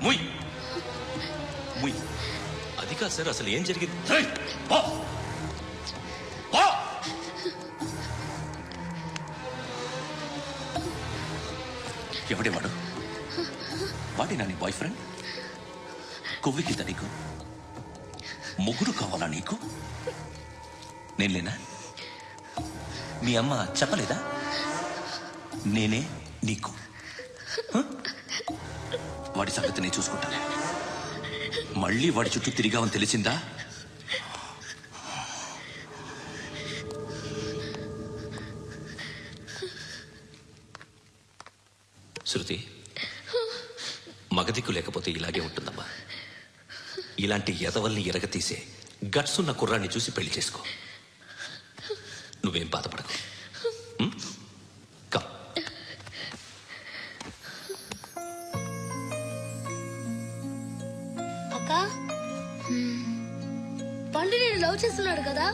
ముయ్ ముయ్ అది కాదు సార్, అసలు ఏం జరిగింది? ఎవడే వాడు? వాడినా నీ బాయ్ ఫ్రెండ్? కొవ్వికింద నీకు? ముగ్గురు కావాలా నీకు? నేను లేనా? మీ అమ్మ చెప్పలేదా నేనే నీకు? వాడి సంగతి నేను చూసుకుంటానే. మళ్ళీ వాడి చుట్టూ తిరిగావని తెలిసిందా? శృతి, మగదిక్కు లేకపోతే ఇలాగే ఉంటుందమ్మా. ఇలాంటి ఎదవల్ని ఎరగతీసే గట్స్ ఉన్న కుర్రాన్ని చూసి పెళ్లి చేసుకో. నువ్వేం బాధపడకు. కమ్. అక్క, పండు నేను లవ్ చేస్తున్నాడు కదా?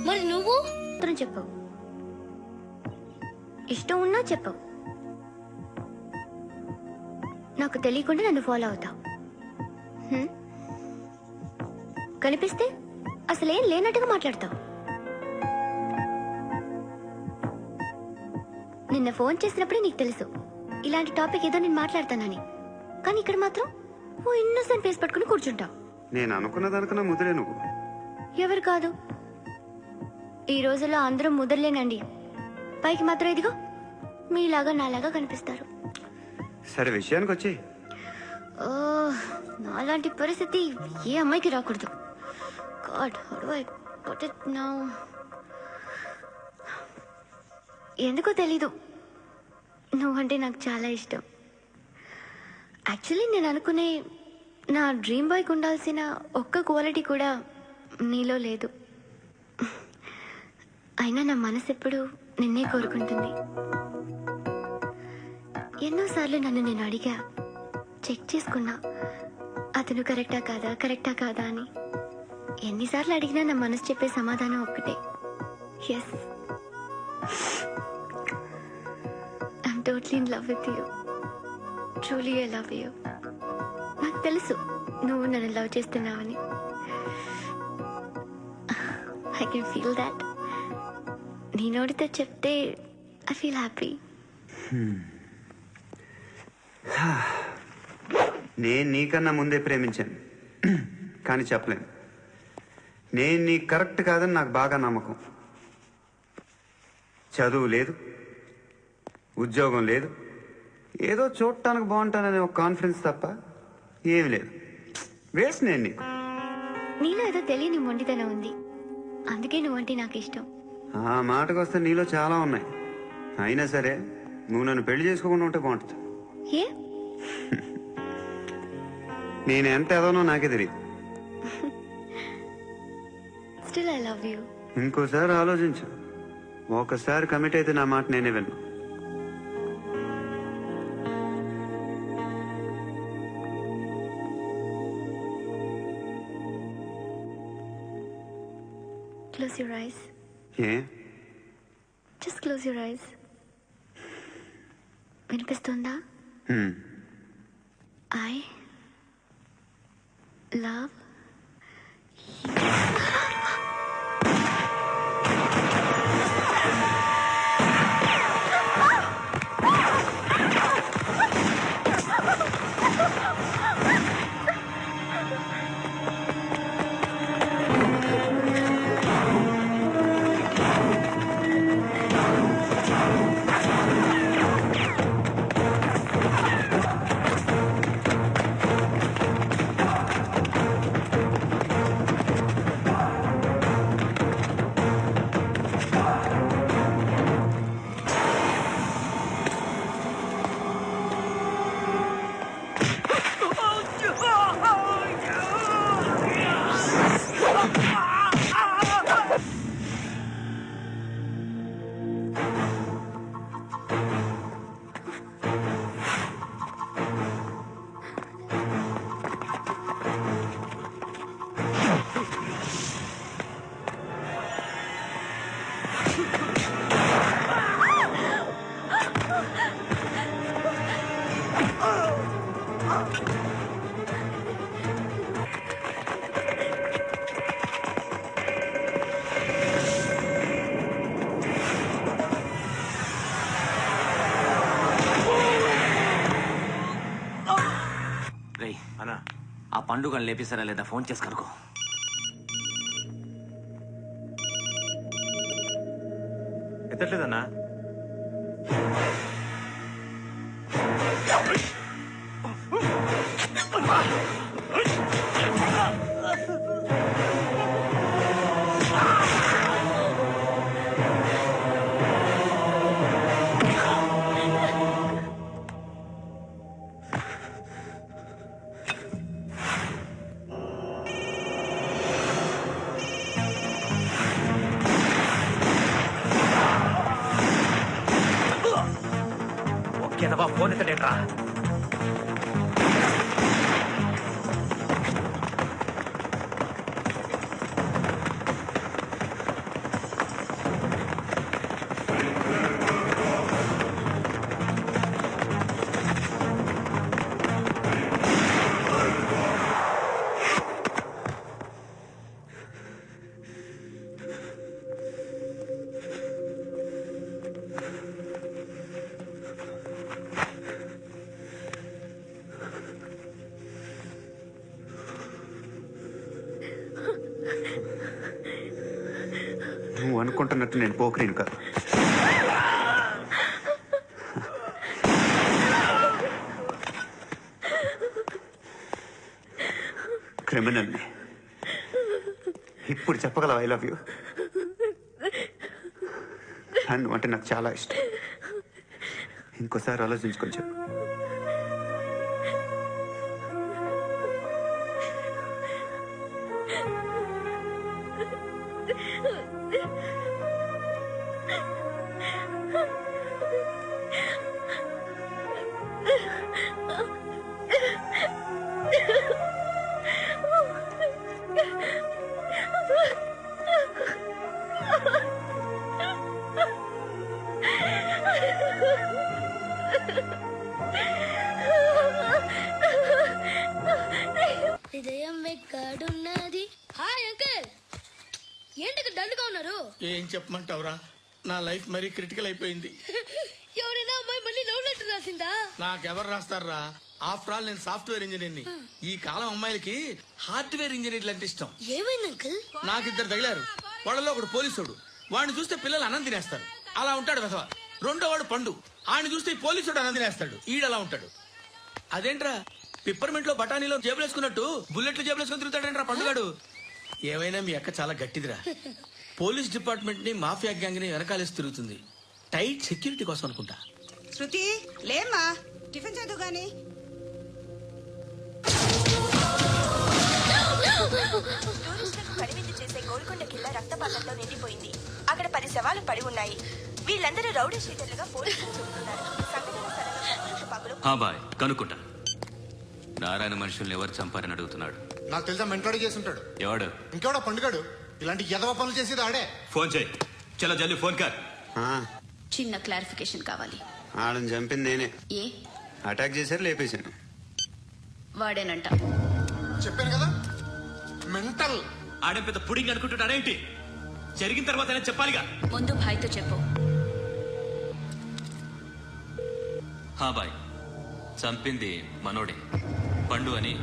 మరి నువ్వు చెప్పవు. ఇష్టం ఉన్నా చెప్పవు. నాకు తెలియకుండా నన్ను ఫాలో అవుతావు. కనిపిస్తే అసలేం లేనట్టుగా మాట్లాడతావు. నిన్న ఫోన్ చేసినప్పుడే నీకు తెలుసు ఇలాంటి టాపిక్ ఏదో నేను మాట్లాడతానని. కానీ ఇక్కడ మాత్రం ఓ ఇన్నోసెంట్ ఫేస్ పట్టుకుని కూర్చుంటావు. నేను అనుకున్నదానికన్నా ముదిరే నువ్వు. ఎవరు కాదు, ఈ రోజుల్లో అందరూ ముదరలేనండి. పైకి మాత్రం ఇదిగో మీలాగా నాలాగా కనిపిస్తారు. సరే విషయానికి వచ్చి, నాలాంటి పరిస్థితి ఏ అమ్మాయికి రాకూడదు. God, how do I put it now? ఎందుకో తెలీదు, నువ్వంటే నాకు చాలా ఇష్టం. యాక్చువల్లీ నేను అనుకునే నా డ్రీమ్ బాయ్కి ఉండాల్సిన ఒక్క క్వాలిటీ కూడా నీలో లేదు. అయినా నా మనసు ఎప్పుడు నిన్నే కోరుకుంటుంది. ఎన్నోసార్లు నన్ను నేను అడిగా, చెక్ చేసుకున్నా అతను కరెక్టా కాదా అని. ఎన్నిసార్లు అడిగినా నా మనసు చెప్పే సమాధానం ఒక్కటే, yes, I'm totally in love with you. Truly I love you. నాకు తెలుసు నువ్వు నన్ను లవ్ చేస్తున్నావని. I can feel that. నీ నోటితో చెప్తే ఐ ఫీల్ హ్యాపీ. నేను నీకన్నా ముందే ప్రేమించాను, కానీ చెప్పలేను. నేను నీకు కరెక్ట్ కాదని నాకు బాగా నమ్మకం. చదువు లేదు, ఉద్యోగం లేదు, ఏదో చూడటానికి బాగుంటాననే ఒక కాన్ఫిడెన్స్ తప్ప ఏమి లేదు. వేస్ట్ నేను నీకు. నీలో ఏదో తెలియని మొండితనం ఉంది, అందుకే నువ్వంటే నాకు ఇష్టం. ఆ మాటకు వస్తే నీలో చాలా ఉన్నాయి. అయినా సరే నువ్వు నన్ను పెళ్లి చేసుకోకుండా ఉంటే బాగుంటుంది. ఏ? నేను ఎంత ఎదవనో నాకే తెలియదు. Still I love you. ఇంకోసారి ఆలోచించు. ఒకసారి కమిట్ అయితే నా మాట నేనే విన్నా. Close your eyes. A? Just close your eyes. వినిపిస్తుందా? I love పండుగను లేపిస్తారా లేదా ఫోన్ చేసి కనుకో. ఎత్తట్లేదన్నా. ఓకేనవా, ఫోన్ ఎత్తడేట్రా. నువ్వు అనుకుంటున్నట్టు నేను పోకరీని కాదు. క్రిమినల్ని. ఇప్పుడు చెప్పగలవు ఐ లవ్ యూ. నువ్వు అంటే నాకు చాలా ఇష్టం. ఇంకోసారి ఆలోచించుకొని చెప్పు. హృదయం ఎక్కడున్నది? హాయ్ అంకుల్, ఏంటి డల్గా ఉన్నారు? ఏం చెప్పమంటావురా, నా లైఫ్ మరీ క్రిటికల్ అయిపోయింది. ఎవరైనా అమ్మాయి మళ్ళీ లవ్ లెటర్ రాసిందా? నాకెవరు రాస్తారా? ఆఫ్టర్ ఆల్ నేను సాఫ్ట్వేర్ ఇంజనీర్ని. ఈ కాలం అమ్మాయిలకి హార్డ్వేర్ ఇంజనీర్లు అంటే ఇష్టం. ఏమైంది అంకుల్? నాకు ఇద్దరు తగిలారు. వాళ్ళలో ఒకడు పోలీసుడు. వాడిని చూస్తే పిల్లలు అన్నం తినేస్తారు, అలా ఉంటాడు వెధవ. రెండో వాడు పండు. ఆయన చూస్తే ఈ పోలీసుడు అన్నం తినేస్తాడు, ఈడలా ఉంటాడు. అదేంట్రా, పిప్పర్మెంట్ లో బఠానీలో జేబులు వేసుకున్నట్టు బుల్లెట్లు జేబులు వేసుకుని తిరుగుతాడేంట్రా పండుగాడు. ఏమైనా మీ అక్క చాలా గట్టిదిరా. పోలీస్ డిపార్ట్మెంట్ ని మాఫియా గ్యాంగ్ ని వెనకాలేసి తిరుగుతుంది. టైట్ సెక్యూరిటీ కోసం అనుకుంటా. శృతి లేమ్మా, టిఫిన్ చదువు గాని. టూరిస్టులకు కనువిందు చేసే గోల్కొండ కిల్లా రక్తపాతంతో నిండిపోయింది. అక్కడ 10 శవాలు పడి ఉన్నాయి. వీళ్ళందరూ రౌడీ షీటర్లుగా పోలీసులు చెబుతున్నారు. సంఘటన స్థలంలో సంతోష పగులు. బాయ్ కనుక్కుంటా. నారాయణ మనుషుల్ని ఎవరు చంపారని అడుగుతున్నాడు. నాకు తెలుసా మెంటోడి చేసి ఉంటాడు. ఎవడు? ఇంకెవడో పండుగాడు. ఇలాంటి ఎదవ పనులు చేసేది ఆడే. ఫోన్ చేయి. చలో జల్దీ ఫోన్ కర్. చిన్న క్లారిఫికేషన్ కావాలి. ఆడని చంపింది నేనే. ఏ అటాక్ చేశారు, లేపేశాను. వాడేనంట. చెప్పాను కదా, మెంటల్. ఆడే పెద్ద పుడింగ్ అనుకుంటున్నాడేంటి? జరిగిన తర్వాత చెప్పాలిగా. ముందు భాయ్తో చెప్పు. బాయ్ చంపింది మనోడే, పండు అని.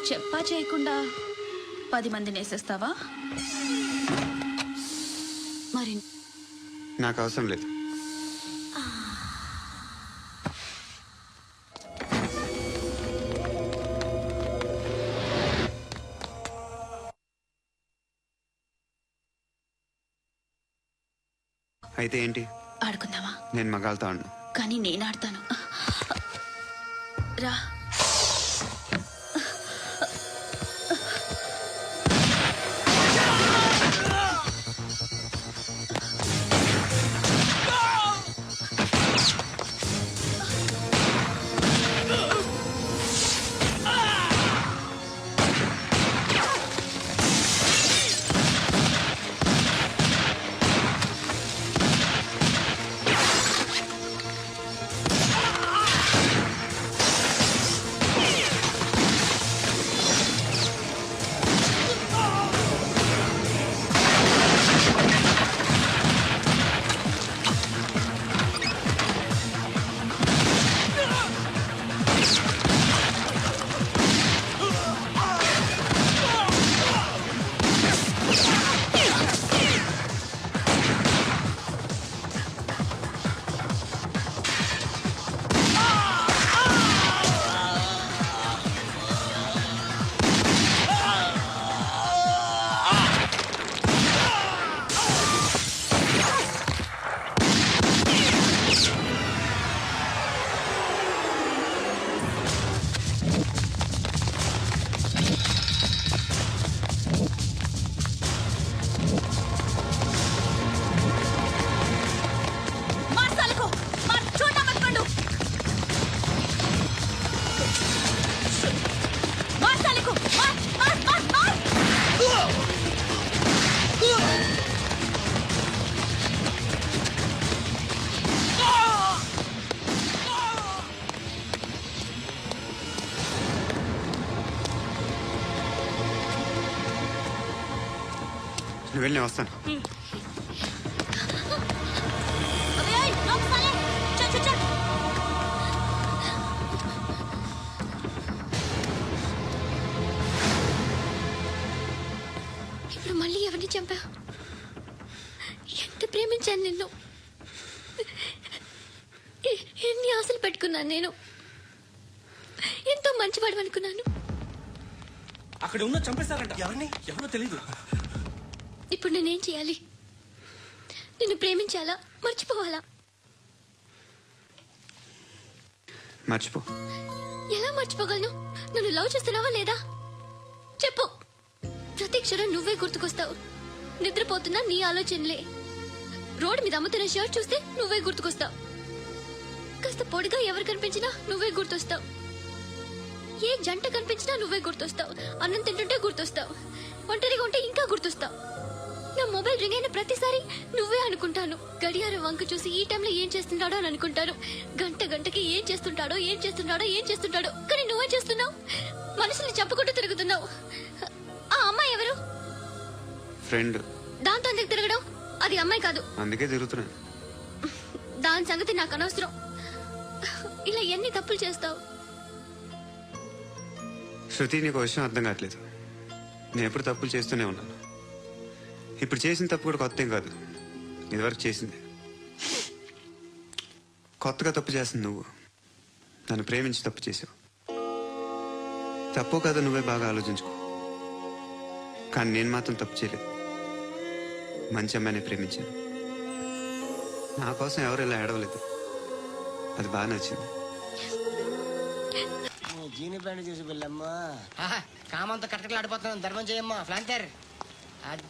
చెప్పా చేయకుండా 10 మందిని వేసేస్తావా? మరి నాకు అవసరం లేదు. అయితే ఏంటి? ఆడుకుందామా? నేను మగాళ్ళతో ఆడను. కానీ నేను ఆడతాను. రా. నువ్వు వెళ్ళి నేను వస్తాను. ఇప్పుడు మళ్ళీ ఎవరిని చంపా? ఎంత ప్రేమించాను నిన్ను, ఎన్ని ఆశలు పెట్టుకున్నాను నేను, ఎంతో మంచివాడు అనుకున్నాను. అక్కడ ఉన్న చంపేస్తారంట. ఎవరిని? ఎవరో తెలీదు. ఇప్పుడు నేనేం చేయాలి? నిన్ను ప్రేమించాలా, మర్చిపోవాలా? మర్చిపో. ఎలా మర్చిపోగలను? నన్ను లవ్ చేస్తున్నావా లేదా చెప్పు. ప్రతి క్షణం నువ్వే గుర్తుకొస్తావు. నిద్రపోతున్నా నీ ఆలోచనలే. రోడ్డు మీద అమ్ముతున్న షర్ట్ చూస్తే నువ్వే గుర్తుకొస్తావు. కాస్త పొడిగా ఎవరు కనిపించినా నువ్వే గుర్తొస్తావు. ఏ జంట కనిపించినా నువ్వే గుర్తొస్తావు. అన్నం తింటుంటే గుర్తొస్తావు. ఒంటరిగా ఉంటే ఇంకా గుర్తొస్తావు. నా మొబైల్ రింగ్ అయిన ప్రతిసారి నువ్వే అనుకుంటాను. గడియారం వంక చూసి ఈ టైంలో ఏం చేస్తుంటాడో అని అనుకుంటాను. గంట గంటకి ఏం చేస్తుంటాడో. కానీ నువ్వే చేస్తున్నావు. మనుషుల్ని చంపుకుంటూ తిరుగుతున్నావు. ఆ అమ్మాయి ఎవరు? ఫ్రెండ్. దాంతో ఎందుకు తిరగడం? అది అమ్మాయి కాదు. అందుకే తిరుగుతున్నాను. దాని సంగతి నాకు అనవసరం. ఇలా ఎన్ని తప్పులు చేస్తావు? శృతి, నీకు విషయం అర్థం కావట్లేదు. నేను ఎప్పుడు తప్పులు చేస్తూనే ఉన్నాను. ఇప్పుడు చేసిన తప్పు కూడా కొత్త ఏం కాదు, ఇదివరకు చేసింది. కొత్తగా తప్పు చేస్తుంది నువ్వు. నన్ను ప్రేమించి తప్పు చేసావు. తప్పు కదా నువ్వే బాగా ఆలోచించుకో. కానీ నేను మాత్రం తప్పు చేయలేదు. మంచి అమ్మాయిని ప్రేమించాను. నా కోసం ఎవరు ఇలా ఏడవలేదు. అది బాగా నచ్చింది. జీని ప్యాంట్ చూసి వెళ్ళమ్మా. కామంతో కట్టకలు ఆడిపోతున్నాను. ధర్మం చేయమ్మా ఫ్లాంటర్.